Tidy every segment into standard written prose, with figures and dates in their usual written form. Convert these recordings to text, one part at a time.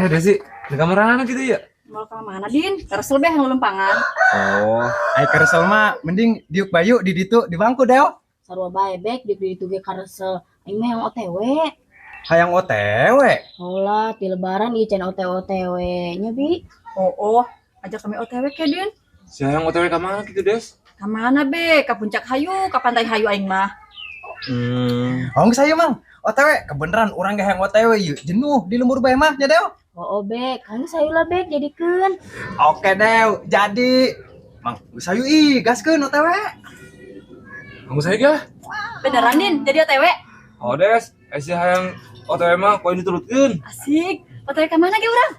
Desi, di kamar anak gitu ya? Mau ke mana, Din? Tersel beh yang lempangan. Oh, keresel mah mending diuk bayu di ditu di bangku deh. Sarua bae bek di itu ge karesel. Aing mah yang OTW. Hayang OTW. Hola, di lebaran ieu can OTW nya, Bi. Oh, ajak kami OTW ke, Din. Si hayang OTW ka mana gitu, Des? Ka mana, Be? Ka Puncak Hayu, ka Pantai Hayu aing mah. Oh, saya mang. OTW, kebeneran orang ge hayang OTW ieu. Jenuh di lembur bae mah nya deh. Oh, Bek. Kan sayulah Bek jadikeun. Oke deh, jadi. Mang, geus sayu gaskeun OTW. Mang saya ge. Beneran, Din? Jadi OTW? Oh, Des, si hayang OTW mah poin diturutkeun. Asik. OTW ka mana ge urang?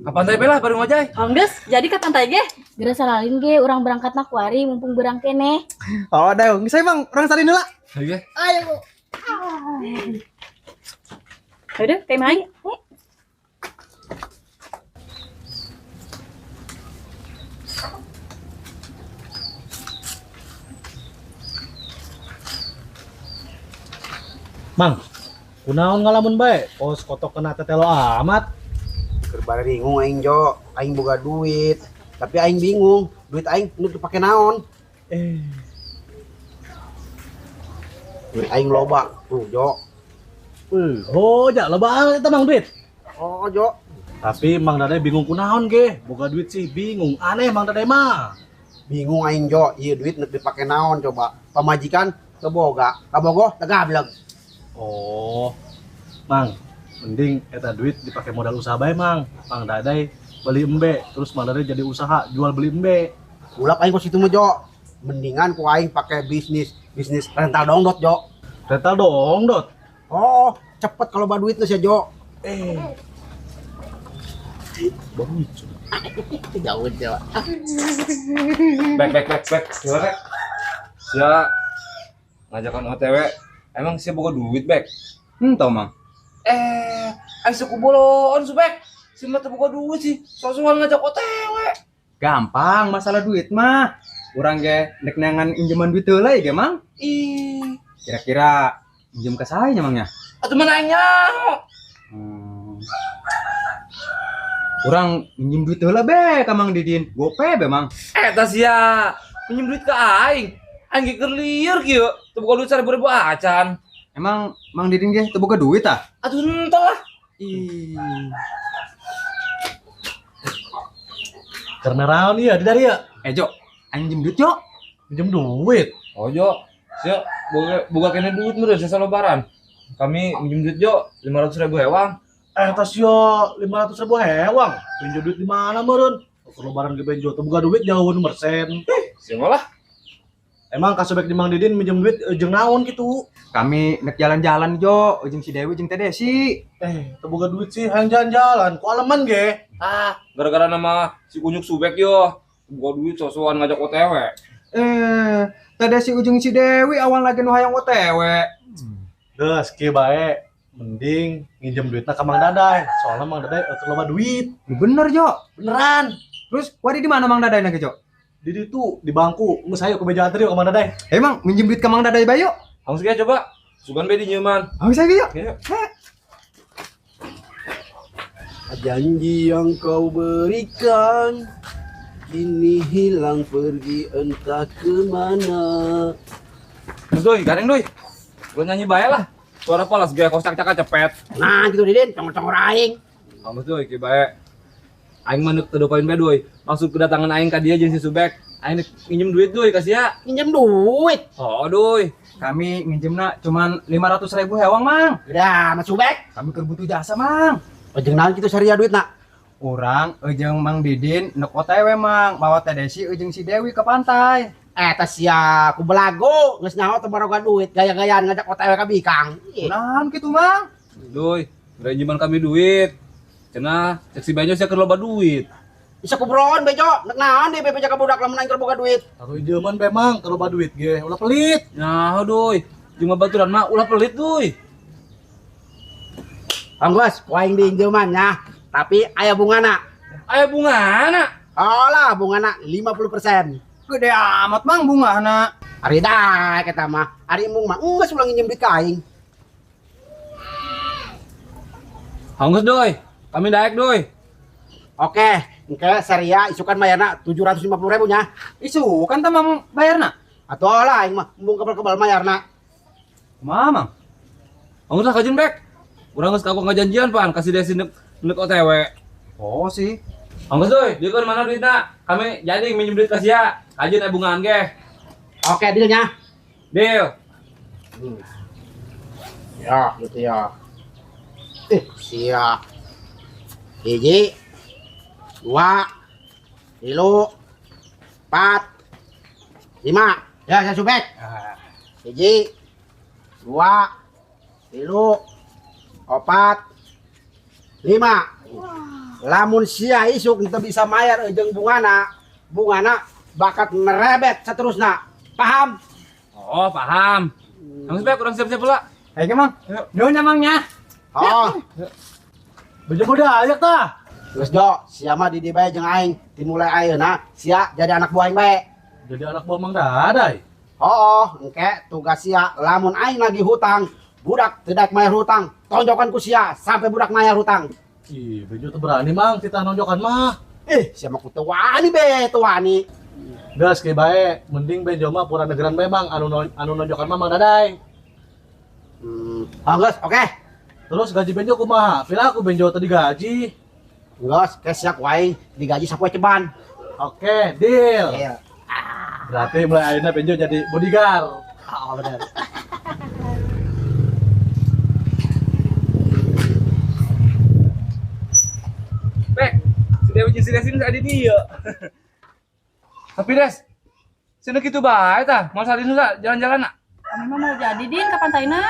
Ke pantai bae lah bareng ojay. Oh, geus, jadi ka pantai ge. Geura salalin ge urang berangkat na kuari mumpung berang keneh. Oh, deh, geus saya mang, urang salin heula. Ayo. Ayo. Udah, kayak main. Mang, kunaon ngalamun bae? Kos kotok kena tetelo amat. Keur bari bingung aing Jo, aing boga duit, tapi aing bingung, duit aing nu dipake naon? Duit aing loba, tuh Jo. Hojak loba eta Mang duit. Oh Jo, Tapi Mang Dadai bingung kunaon ge? Boga duit sih bingung. Aneh Mang Dadai mah. bingung aing Jo, ieu duit nu dipake naon coba? Pamajikan keboga, kabogoh teu gablek. Oh, Mang, mending eta duit dipakai modal usaha bae Mang. Mang Dadai beli embe, terus Mang Dadai jadi usaha jual beli embe. Ulap aing ku situ mah Jo. Mendingan ku aing pake bisnis rental dongdot Jo. Rental dong, Dot. Oh, cepet kalau ba duit ya Jo. Baru Jauh Jo. Baik. Gimana? Sia ngajakan OTW. Emang sih boga duit, Bek? Tau, Mang. Aing suku boloon, Subek. Si mah teu boga duit sih. Sosokan ngajak OTW. Gampang masalah duit mah. Urang ge nek neangan injeman duit heula ge, Mang. Kira-kira pinjem ka saya nya, Mang nya? Atuh mana aing nyaho. Urang minjem duit heula be ka Mang Didin. Gope be, Mang. Eta sia. Pinjem duit ka aing. Aing ge keur lieur kieu. Teu boga duit 1000 acan. Emang Mang Didin ge teu boga duit ah? Atuh henteu lah. karena raon ieu di dari ya. Jo, aing minjem duit, Jo. Pinjem duit. Oh, Jo. Sia boga kene duit meureun sesa lebaran. Kami minjem duit, Jo, 500.000 hewang. Tas yo 500.000 hewang. Pinjem duit di mana meureun? Ke lebaran ge benjo teu boga duit jauh persen. Sia malah Emang kasubek di Mang Didin minjem duit jeung naon kitu? kami nek jalan-jalan, Jo, jeung si Dewi jeung Teh Desi. Teu boga duit sih hayang jalan-jalan. Ku aleman ge. Gara-gara nama si Kunyuk Subek yo. Boga duit sosokan ngajak OTW. Teh Desi jeung si Dewi awan lagi nu hayang OTW. Geus kieu bae. Mending nginjem duitna ka Mang Dadai. Soalnya Mang Dadai teu loba duit. Bener, Jo. Beneran. Terus wadi di mana Mang Dadai ge, Jo? Di ditu di bangku geus hayu ke meja antri ka Mang Dadai. Emang minjem duit ke Mang Dadai bae yuk? Langsung aja coba. Sugan be di nyeuman. Bisa ge yuk. Janji yang kau berikan ini hilang pergi entah kemana. Doi, gareng doi. Gua nyanyi bae lah. Suara palas gaya kocak caka cepet. Nah gitu Didin, congor-congor aing. Kamu doi ki bae. Aing mah teu poin bae doi. Maksud kedatangan aing ka dia jeung si Subek. Aing minjem duit doi ka sia. Pinjam duit. Oh doi. Kami nginjemna cuman 500.000 hewang, Mang. Udah, Mas Subek. Kami keur butuh jasa, Mang. Ojeng naon kitu saria duit nak? Urang jeung Mang Didin nek OTW, Mang. Mawa Teh Desi jeung si Dewi ke pantai. Tas ya ku belago geus nyaho teu baroga duit, gaya-gayaan ngajak OTW ka Bikang. Naon kitu, Mang? Doi, nginjeman kami duit. Cenah cek si Banyo sia keur loba duit. Bisa kubroon bejo, nek naon deh bebeja ka budak lamun aing keur boga duit. Taruh ijeman bae Mang, teu loba duit ge, ulah pelit. Nah, doi. Cuma baturan mah ulah pelit, doi. Kang Bos, ku aing diinjeuman nya, tapi aya bungana. Aya bungana. Alah, bungana 50%. Gede amat mang bunga anak. Ari dah kita mah. Ari mung mah geus ulang nginjem duit ka aing. Hanggus doi. Kami daek doi. Oke, engke Saria isukan mayarna 750.000 nya. Isu kan tamang bayar nak. Atuh lah aing mah embung kebal-kebal mayarna. Mamang. Hanggus lah kajin bek. Urang geus kaku ngajanjian pan kasih desi nek OTW. Oh sih. Hanggus doi, dia kan mana duitna? Kami jadi minjem duit ka sia. Kajin bungaan ge. Oke, dealnya. Deal. Ya, gitu ya. Siap. Hiji, 2, 3, 4, 5. Ya, saya subek. Hiji, 2, 3, 4, 5. Lamun sia isuk kita bisa mayar jeung bungana bakat merebet seterusnya. Paham? Oh, paham. Hanggus bek urang siap-siap pula. Ayo mang. Nuhun ya mangnya. Oh, Bejo boda ayak tah. geus do, sia mah di bae jeung aing. Dimulai ayeuna sia jadi anak buah aing bae. Jadi anak buah Mang Dadai. Oh, engke tugas sia lamun aing lagi hutang, budak teu daek mayar hutang, tonjokan ku sia sampai budak mayar hutang. Ih, Bejo tuh berani Mang kita nonjokan mah. Sia mah ku teu wani be, teu wani. Gas ke bae, mending Bejo mah pura negeran bae Mang anu nonjokan mah Mang Dadai. Geus, oke. Terus gaji Bejo kumaha? Pila aku Bejo tadi gaji. Geus, siap wae digaji sapoe ceban. Oke, deal. Iya. Berarti mulai ayeuna Bejo jadi bodyguard. Oh, bener. Bek, sudah uji si Desin ada dia. Tapi Des, sini gitu bae tah. Mau salin heula jalan-jalan nak? Kami mah mau jadi Din kapan taina?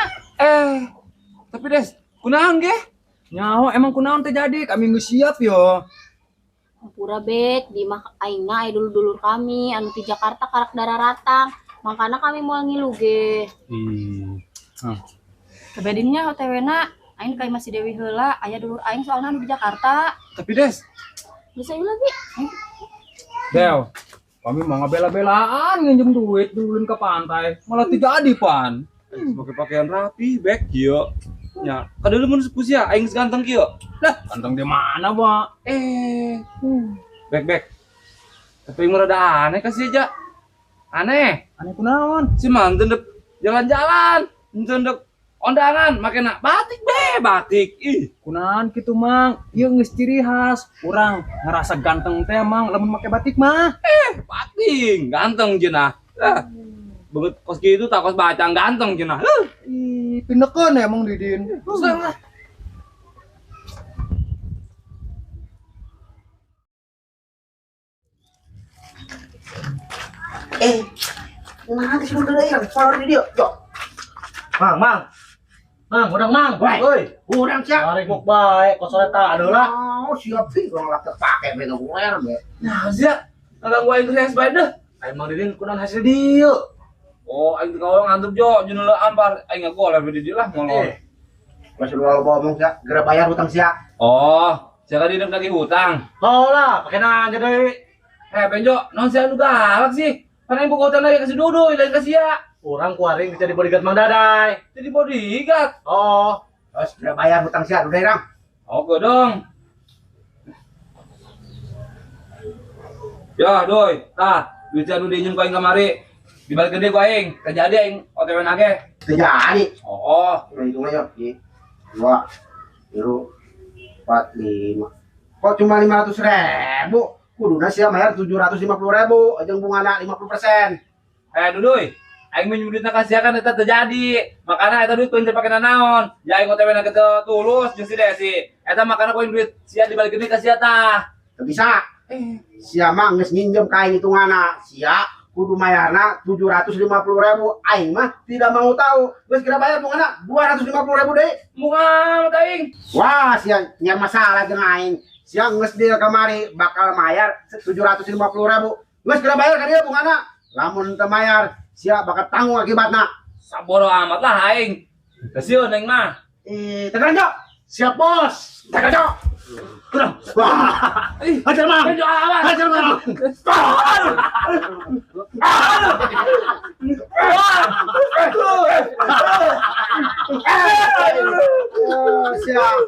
Tapi Des, kunaon ge? Nyaho emang kunaon teh jadi kami geus siap yo. Pura bet di mah aingna aya dulur-dulur kami anu di Jakarta karak dararatang. Makana kami mau ngilu ge. Kebedinnya OTW-na aing kai masih Dewi heula aya dulur aing soalna anu di Jakarta. Tapi Des, Bisa ieu lagi. Del, kami mau ngabela-belaan nginjem duit duluin ke pantai. Malah tidak jadi pan. pakai pakaian rapi, bek kieu. Nya, kadeuleum mun sepusia aing seganteng kieu. Lah, kantong di mana, Pak? Bek. Tapi yang rada aneh kasih aja. Aneh. Aneh kunaon? Si manten dek jalan-jalan, manten dek ondangan, makena batik. Ih, Kunaon kitu, Mang? Ieu geus ciri khas. Urang ngerasa ganteng teh, Mang, lamun make batik mah. batik, ganteng cenah. Begitu kos gitu tak kos bacang ganteng cenah. Ih, pindekeun ya Mang Didin. Susah lah. Nah, sih udah ya, follow di dia. Yo. Mang, udang Mang. Woi. Woi, Urang sia. mari gok bae, kos sore tak adalah. Oh, siap sih orang lak terpakai be nguler be. Nah, sia. Kagak gua yang kreas bae deh. Aing Mang Didin kunaon hasil dieu. Oh, aing kau ngantuk jo, jenuh ampar. Aing ngaku oleh di lah ngolor. Masih lu ngomong sia, geura bayar hutang sia. Oh, siapa di lagi hutang? Oh lah, pakai nanya deui. Benjo, non sia lu galak sih. Karena ibu kota lagi kasih duduk, lain kasih ya. Urang kuaring jadi bodyguard Mang Dadai. Jadi bodyguard. Oh, Terus geura bayar hutang sia, udah irang. Oke dong. Ya, doi. Tah, duit anu diinjem ku aing kamari. Dibalik gede ku aing. Kejadi aing OTW nage. Teu jadi. Oh, Hitung aja. 2, 3, 4, 5. Kok cuma 500.000? Kuduna sia bayar 750.000, jeung bungana 50%. Duduy. Aing minjem duitna ka sia kan eta terjadi. Makana eta duit kuing dipake naon. Ya aing OTW nage teu tulus jeung si Desi. Eta makana kuing duit sia dibalik gede ka sia tah. Teu bisa. Sia mah geus nginjem ka aing hitungana. Sia kudu mayarna 750.000. Aing mah tidak mau tahu. Geus kira bayar bungana 250.000 deui. Muhammad aing. Wah, sia nyar masalah jeung aing. Sia geus deal kamari bakal mayar 750.000. Geus kira bayar ka dia bungana. Lamun teu mayar, sia bakal tanggung akibatna. Saboro amat lah aing. Kasiun aing mah. Tekan jo. siap bos. Tekan jo. Hajar mang. Hajar mang. Siap.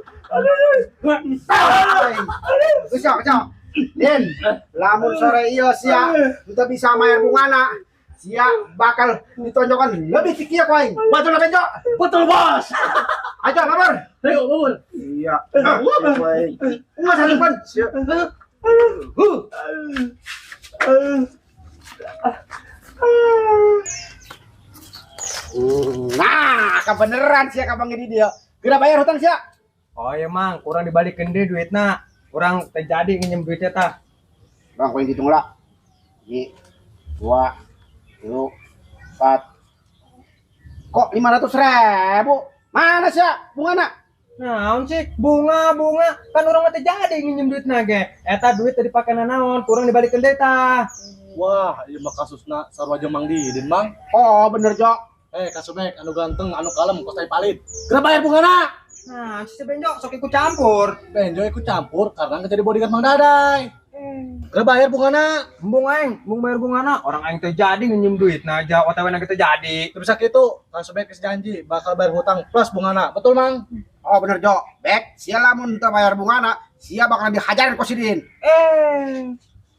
Kecok. Din, lamun sore iya sia, kita bisa mayar bungana. Sia bakal ditonjokkan lebih cikia ku aing. Betul Benjo? Betul bos. Ayo kabar. Ayo bangun. Iya. Enggak satu pun. Sia. Nah, kebeneran sia kapan gini dia. Kira bayar hutang sia. Oh iya mang, kurang dibalikin deh duitnya. Kurang terjadi nginjem duitnya tah. Bang, kau yang hitung lah. 1, 2, 3, 4. Kok 500.000? Mana sih bungana? Nah, sih bunga kan orang mah teh jadi nginjem duitna ge. Eta duit tadi pakai nanaon, kurang dibalikin deh tah. Wah, ieu mah kasusna sarua Mang Didin, Mang. Oh, bener Jok. Kasubek anu ganteng, anu kalem, kos tai palit. Kena bayar bungana. Nah, si Benjo sok ikut campur. Benjo ikut campur karena nggak jadi bodyguard Mang Dadai. Kena bayar bungana. Embung aing, embung bayar bungana. Orang aing teh jadi nginjem duit nah aja OTW na kita jadi. Terus sakitu, Kasubek geus janji bakal bayar hutang plus bungana. Betul, Mang? Oh, bener Jok. Bek, sia lamun teu bayar bungana, sia bakal dihajarin ku Sidin.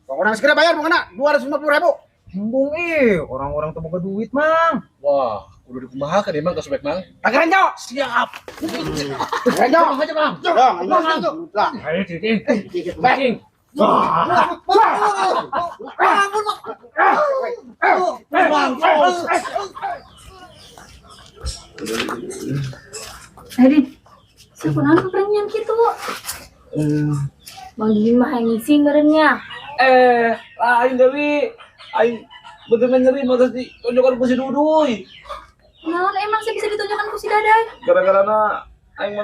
Pokoknya segera bayar bungana 250.000. Embung orang-orang tuh boga duit, Mang. Wah, udah dikumahakeun ieu Mang Kasubek, Mang. Tagihan Jok. Siap. Tagihan Jok. Aja, Mang. Jok, lah. Ayo Cicing. Bek. Tadi, sebenarnya perenyan gitu. Bang Didi mah yang ngisi merenya. Aing Dewi, aing bener nyeri mau di tonjokan ku si Duduy. Nah, emang sih bisa ditunjukkan ku si Dadai. Gara-gara aing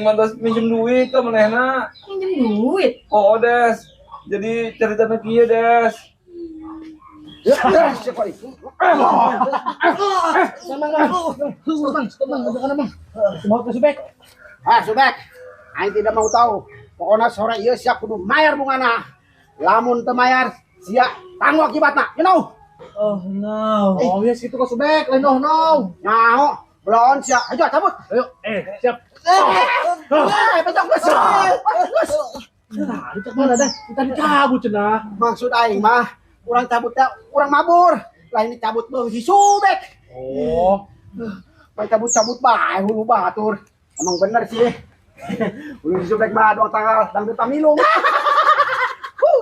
mantas minjem duit ke manehna. Minjem duit. Oh, Des. Jadi ceritanya kieu, Des. Ya, siapa ini? Mau Kasubek. Subek. Aing tidak mau tahu. Pokoknya sore ieu sia kudu mayar bungana. Lamun teu mayar, sia tanggung akibatna. You know? Oh no. Oh yes itu Kasubek. No. Nyaho, belon sia. Ayo cabut. Ayo, siap. Pencok besar. Nah, itu mana dah? Kita dicabut cenah. Maksud aing mah urang cabut teh urang mabur. Lain dicabut beung si Subek. Oh, Bae cabut-cabut bae hulu batur. Emang bener sih. Hulu si Subek mah doang tanggal dangdut pamilu.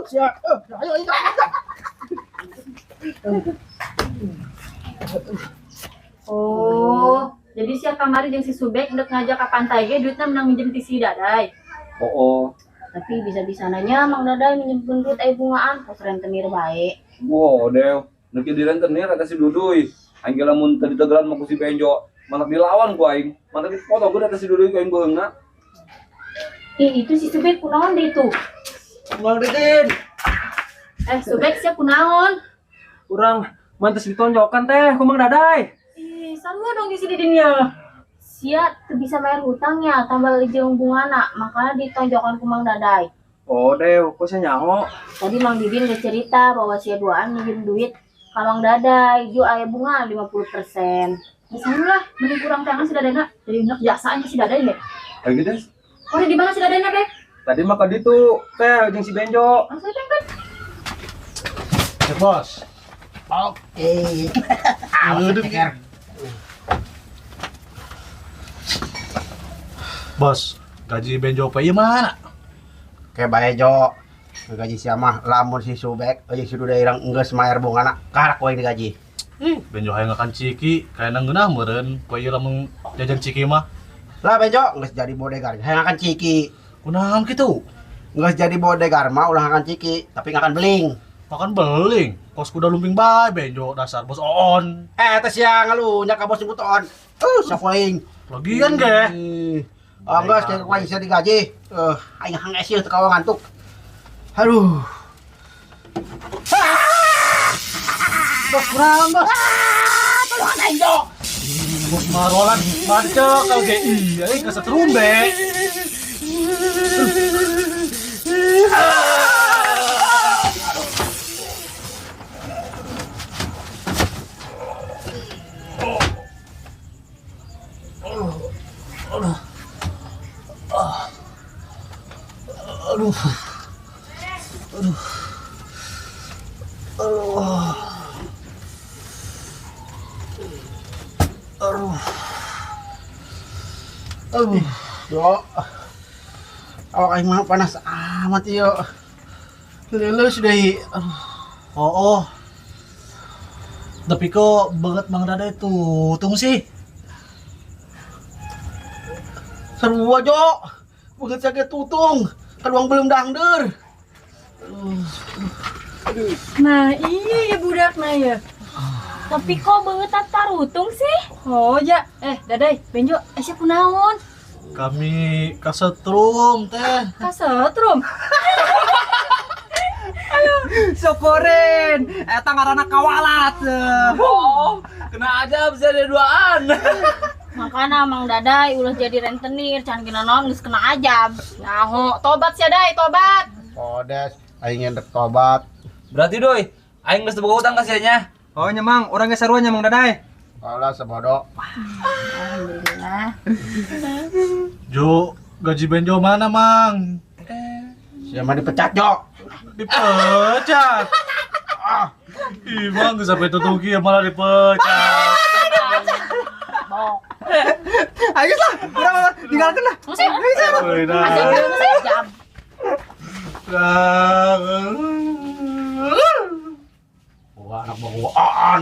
Sia. Ayo ikut. Oh, jadi si kamari jeung si Subek ndek ngajak ka pantai ge duitna menang minjem ti si Dadai. Oh. Tapi bisa-bisa nanya Mang Dadai minjem duit aya bungaan pos rentenir bae. Wow, Dew. Neki di rentenir ada si Duduy. Aing ge lamun tadi tegelan mau ku si Benjo, malah dilawan ku aing. Malah dipoto gua ada si Duduy ku aing beungna. Itu si Subek kunaon deh itu? Mang Didin, Subek siap kunaon? kurang mantas ditonjokkan teh ku Mang Dadai. Sama dong di sini dinya. Sia teu bisa bayar hutangnya, tambah jeung bungana, makanya ditonjokkan ku Mang Dadai. Oh, Dew, kok saya nyaho. Tadi Mang Didin udah cerita bahwa sia duaan minjem duit ka Mang Dadai, ju aya bunga 50%. Misalnya lah, mending kurang tangan si Dadana, jadi enak jasaan si Dadai deh. Aing Des. Oh, di mana si Dadana, Bek? Tadi mah ka ditu teh jeung si Benjo. Langsung kan? ya bos. Oke. Aduh. Bos, gaji Benjo apa mana? Kayak bae Jo. Gaji sia mah lamun si Subek jeung si Dudairang geus mayar bungana karak we digaji. Benjo hayang akan ciki, kayaknya ngeunah meureun. Poe ieu lamun jajan ciki mah. Lah Bejo geus jadi bodegar, hayang akan ciki. Kunaon kitu? Geus jadi bodegar mah ulah akan ciki, tapi ngakan beling. Makan beling, kos kuda lumping bae Benjo dasar bos oon. Teh sia ngalunya ka bos buton. Sapoing. Lagian ge. Geus kayak kuaing sia digaji. Aing hang esih teu kawa ngantuk. Aduh. Bos kurang bos. Tolong aing Jo. Bos marolan, baca kau ge iya, kasetrum be. Yo. Awak aing mah panas amat yo. Lulus deui. Oh, tapi kok banget Mang Dada itu tunggu sih. Seru aja. Beget sakit tutung. Kan uang belum dangder. Nah iya ya budak nah ya. Tapi kok banget tarutung sih? Oh ya, dadai, benjo, siapa kunaon? Kami kasetrum teh. Kasetrum. Syukurin, eta ngaranna kawalat. Oh, kena aja bisa ada duaan. Makana Mang Dadai ulah jadi rentenir, can kena naon geus kena ajab. Nyaho, tobat sia dai, tobat. Kodes, aing ngendek tobat. Berarti doi, aing geus boga utang kasihannya. Oh nyemang, orang geus saruanya Mang Dadai. Alah sebodoh. Alhamdulillah. Jo, gaji benjo mana Mang? Siapa dipecat, Jo? Dipecat. Ih, Mang sampai tutuki malah dipecat. Bok. Ayo lah, urang tinggalkan lah. Masih? Woi, dah. Masih jam. Wah, anak bawaan.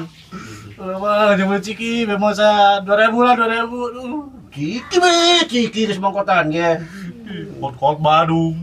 Wah, jemput ciki, memang sa 2000 lah, 2000. Ciki geus mangkotan ge. Kot Badung.